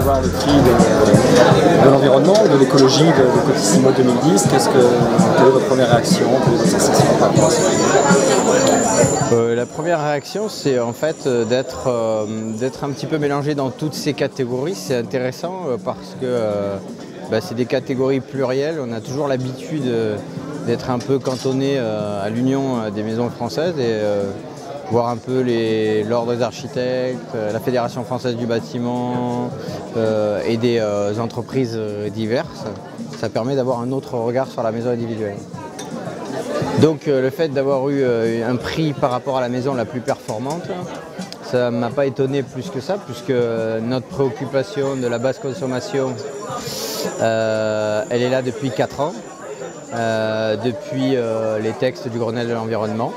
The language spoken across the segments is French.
recevoir le prix de l'environnement, de l'écologie de Cotissimo 2010. Quelle est votre première réaction, quelle est votre sensation par rapport à ça? La première réaction, c'est en fait d'être un petit peu mélangé dans toutes ces catégories. C'est intéressant parce que c'est des catégories plurielles. On a toujours l'habitude d'être un peu cantonné à l'Union des maisons françaises et voir un peu l'ordre des architectes, la Fédération française du bâtiment et des entreprises diverses. Ça permet d'avoir un autre regard sur la maison individuelle. Donc le fait d'avoir eu un prix par rapport à la maison la plus performante, ça ne m'a pas étonné plus que ça, puisque notre préoccupation de la basse consommation, elle est là depuis 4 ans, depuis les textes du Grenelle de l'environnement.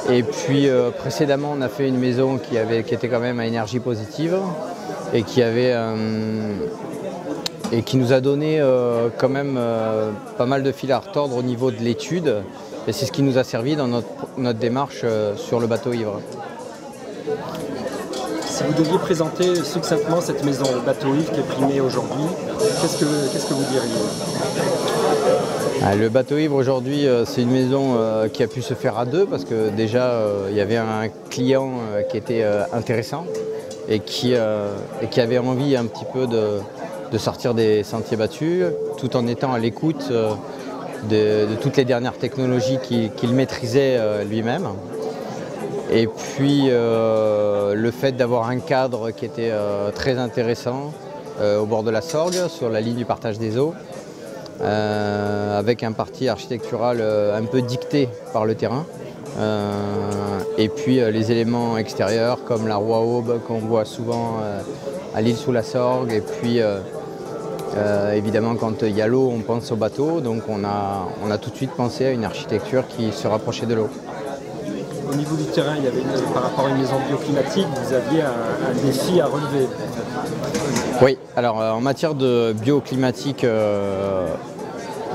Et puis précédemment, on a fait une maison qui était quand même à énergie positive et qui nous a donné quand même pas mal de fil à retordre au niveau de l'étude. Et c'est ce qui nous a servi dans notre démarche sur le bateau ivre. Si vous deviez présenter succinctement cette maison, le bateau ivre qui est primé aujourd'hui, qu'est-ce que vous diriez? Le bateau ivre aujourd'hui, c'est une maison qui a pu se faire à deux parce que déjà il y avait un client qui était intéressant et qui avait envie un petit peu de sortir des sentiers battus tout en étant à l'écoute de toutes les dernières technologies qu'il maîtrisait lui-même. Et puis le fait d'avoir un cadre qui était très intéressant au bord de la Sorgue, sur la ligne du partage des eaux, avec un parti architectural un peu dicté par le terrain. Et puis les éléments extérieurs comme la roue à aube qu'on voit souvent à l'île sous la Sorgue. Et puis évidemment, quand il y a l'eau, on pense au bateau, donc on a tout de suite pensé à une architecture qui se rapprochait de l'eau. Au niveau du terrain, il y avait par rapport à une maison bioclimatique, vous aviez un défi à relever. Oui, alors en matière de bioclimatique,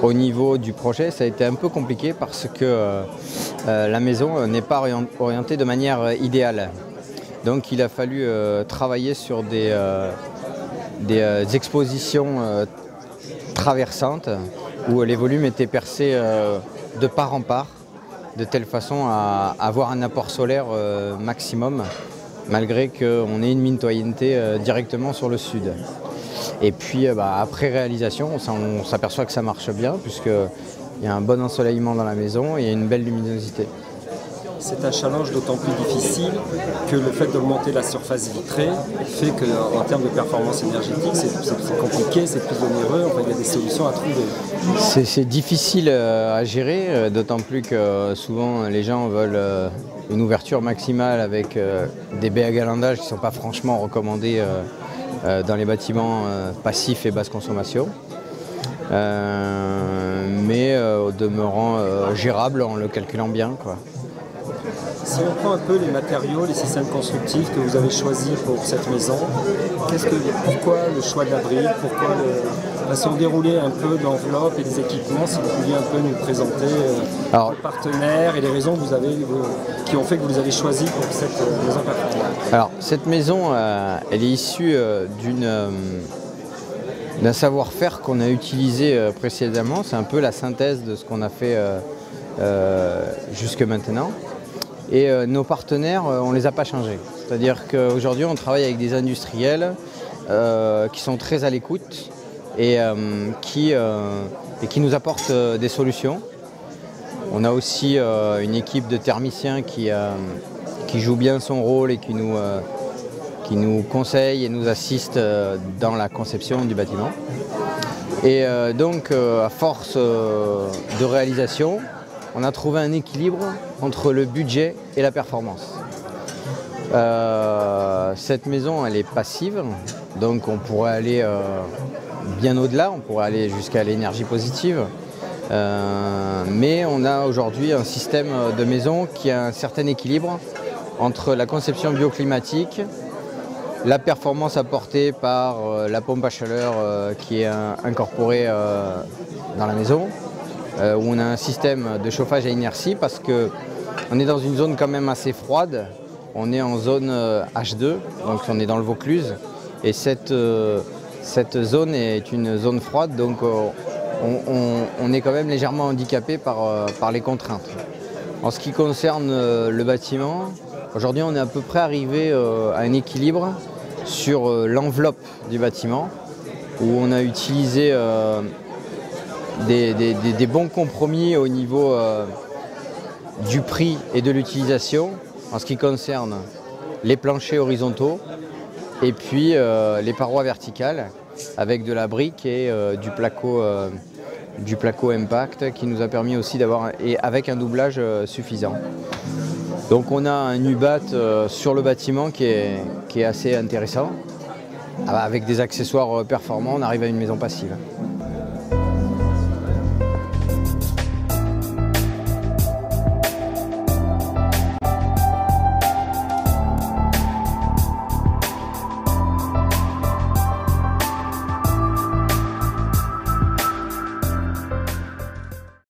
au niveau du projet, ça a été un peu compliqué parce que la maison n'est pas orientée de manière idéale. Donc il a fallu travailler sur des expositions traversantes où les volumes étaient percés de part en part, de telle façon à avoir un apport solaire maximum, malgré qu'on ait une mitoyenneté directement sur le sud. Et puis après réalisation, on s'aperçoit que ça marche bien, puisqu'il y a un bon ensoleillement dans la maison et il y a une belle luminosité. C'est un challenge d'autant plus difficile que le fait d'augmenter la surface vitrée fait qu'en termes de performance énergétique, c'est compliqué, c'est plus onéreux, enfin, il y a des solutions à trouver. C'est difficile à gérer, d'autant plus que souvent les gens veulent une ouverture maximale avec des baies à galandage qui ne sont pas franchement recommandées dans les bâtiments passifs et basse consommation. Mais au demeurant gérable en le calculant bien, quoi. Si on prend un peu les matériaux, les systèmes constructifs que vous avez choisis pour cette maison, pourquoi le choix de la brique, pourquoi la façon de dérouler un peu d'enveloppe et des équipements, si vous pouviez un peu nous présenter les partenaires et les raisons qui ont fait que vous les avez choisis pour cette maison performante. Alors cette maison, elle est issue d'un savoir-faire qu'on a utilisé précédemment. C'est un peu la synthèse de ce qu'on a fait jusque maintenant. Et nos partenaires, on ne les a pas changés. C'est-à-dire qu'aujourd'hui, on travaille avec des industriels qui sont très à l'écoute et qui nous apportent des solutions. On a aussi une équipe de thermiciens qui joue bien son rôle et qui nous conseille et nous assiste dans la conception du bâtiment. Et donc, à force de réalisation, on a trouvé un équilibre entre le budget et la performance. Cette maison, elle est passive, donc on pourrait aller bien au-delà, on pourrait aller jusqu'à l'énergie positive. Mais on a aujourd'hui un système de maison qui a un certain équilibre entre la conception bioclimatique, la performance apportée par la pompe à chaleur qui est incorporée dans la maison, où on a un système de chauffage à inertie parce qu'on est dans une zone quand même assez froide. On est en zone H2, donc on est dans le Vaucluse. Et cette zone est une zone froide, donc on est quand même légèrement handicapé par les contraintes. En ce qui concerne le bâtiment, aujourd'hui on est à peu près arrivé à un équilibre sur l'enveloppe du bâtiment, où on a utilisé des bons compromis au niveau du prix et de l'utilisation, en ce qui concerne les planchers horizontaux et puis les parois verticales, avec de la brique et du placo impact, qui nous a permis aussi d'avoir, et avec un doublage suffisant. Donc on a un UBAT sur le bâtiment qui est assez intéressant. Avec des accessoires performants, on arrive à une maison passive.